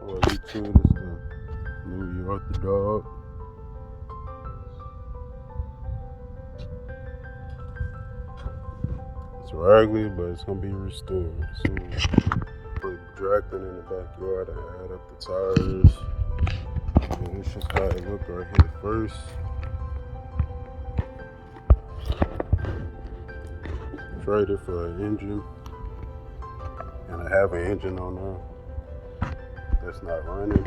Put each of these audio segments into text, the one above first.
What we tuned is the new Yerf dog. It's raggedy, but it's gonna be restored soon. Put Dracton in the backyard and add up the tires. And it's just how it look right here first. Traded for an engine, and I have an engine on there that's not running.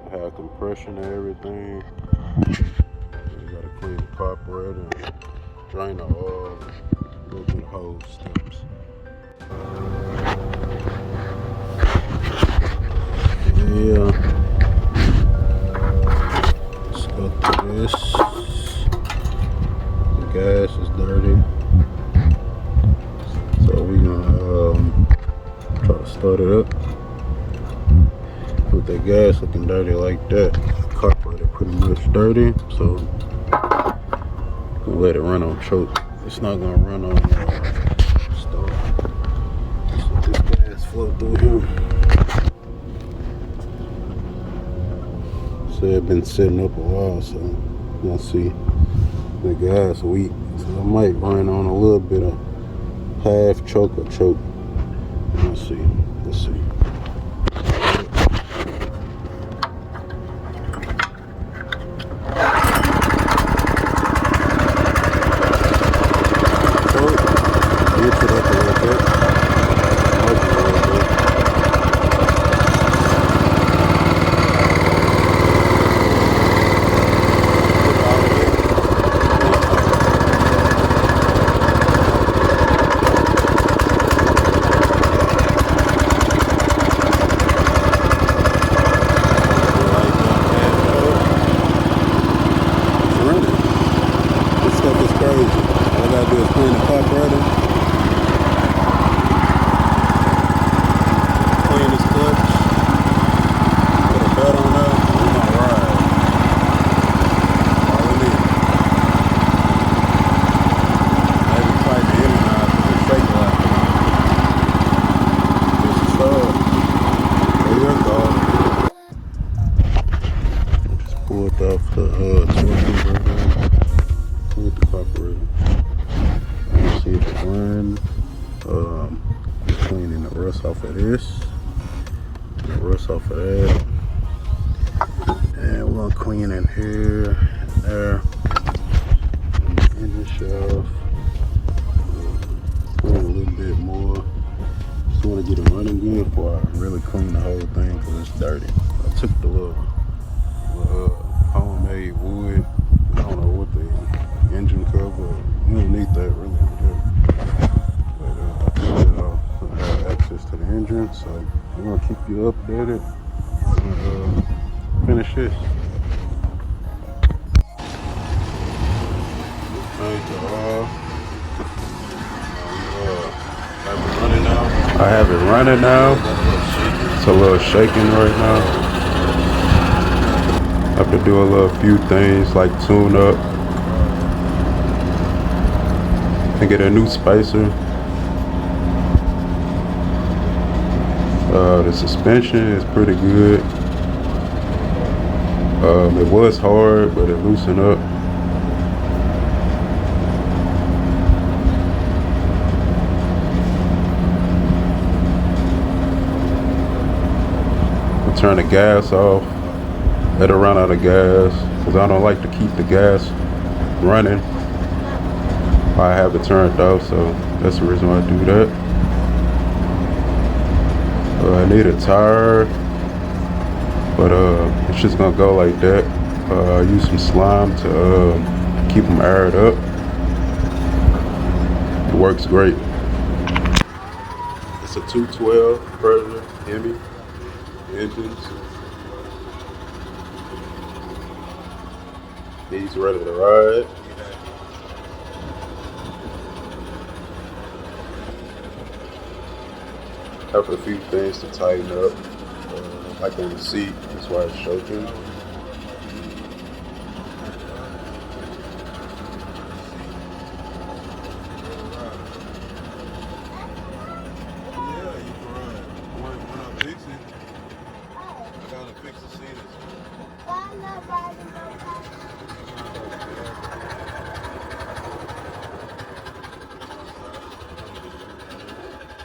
I have compression and everything. You gotta clean the carburetor and drain the oil, go through the whole steps. Yeah, let's go through this. The gas is dirty, so we're gonna try to start it up. With the gas looking dirty like that, the carburetor pretty much dirty, so we'll let it run on choke. It's not gonna run on stove. Just let this gas flow through here. So it's been sitting up a while, so you're gonna see the gas weak. So I might run on a little bit of half choke or choke. Let's see. Let's see. Mix it up a little bit. Smoke it a little bit. It's running. This stuff is crazy. All I gotta do is clean the carburetor. Clean this clutch, put a belt on there, and we're gonna ride. All we need. Maybe tighten the engine out because it's shaking a lot. Just a start. There you go. Just pulled off the torque converter. Cleaned the carburetor. Let's see if it runs. Cleaning the rust off of this. The rust off of that, and we're gonna clean in here and there, and the engine shaft, clean a little bit more. Just want to get it running good before I really clean the whole thing because it's dirty. I took the little homemade wood. I don't know what the engine cover. You don't need that really. But I took it off. I have access to the engine, so I'm gonna keep you updated and finish this. I have it running now. It's a little shaking right now. I have to do a little few things like tune up and get a new spacer. The suspension is pretty good. It was hard, but it loosened up. I'll turn the gas off. Let it run out of gas because I don't like to keep the gas running. I have it turned off, so that's the reason why I do that. I need a tire, but it's just gonna go like that. I use some slime to keep them aired up. It works great. It's a 212 Predator Hemi engines. He's ready to ride. Have a few things to tighten up, like on the seat. That's why it's shaking.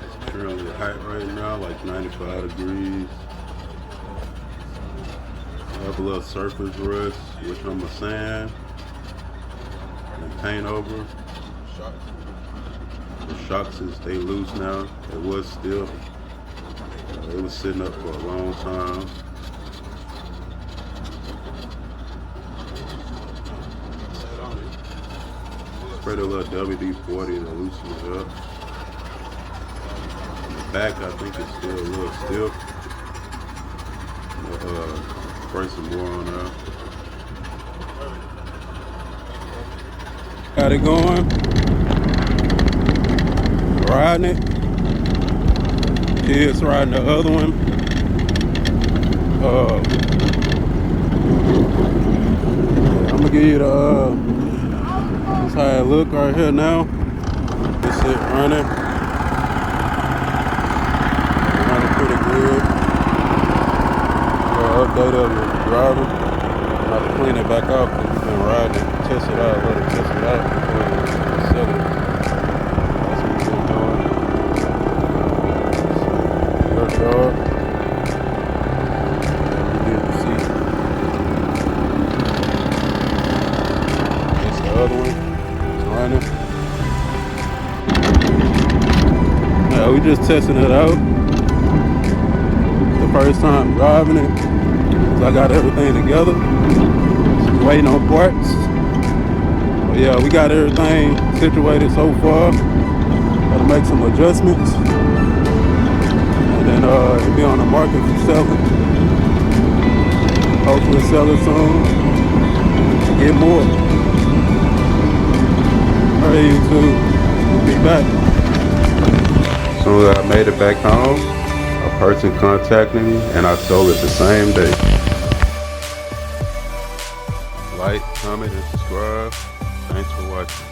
It's currently hot right now, like 95 degrees. I have a little surface rust, which I'm going to sand and paint over. The shocks stay loose now. It was stiff. It was sitting up for a long time. Spread a little WD-40 to loosen it up. The back, I think, is still a little stiff. Spray some more on that. Got it going. Riding it. Kids riding the other one. I'm gonna give you the this is how it look right here now. This it running. Running pretty good. Update of your driver. I'm about to clean it back out because we've been riding it. Test it out, let it test it out before we sell it. That's what we've been doing. Your dog. You get the seat. That's the other one. It's running. Yeah, we just testing it out. The first time driving it. So I got everything together. Just waiting on parts. But yeah, we got everything situated so far. Gotta make some adjustments. And then it'll be on the market for selling. Hopefully sell it soon. Get more. Alright, YouTube. We'll be back. As soon as I made it back home, a person contacted me and I sold it the same day. Like, comment, and subscribe. Thanks for watching.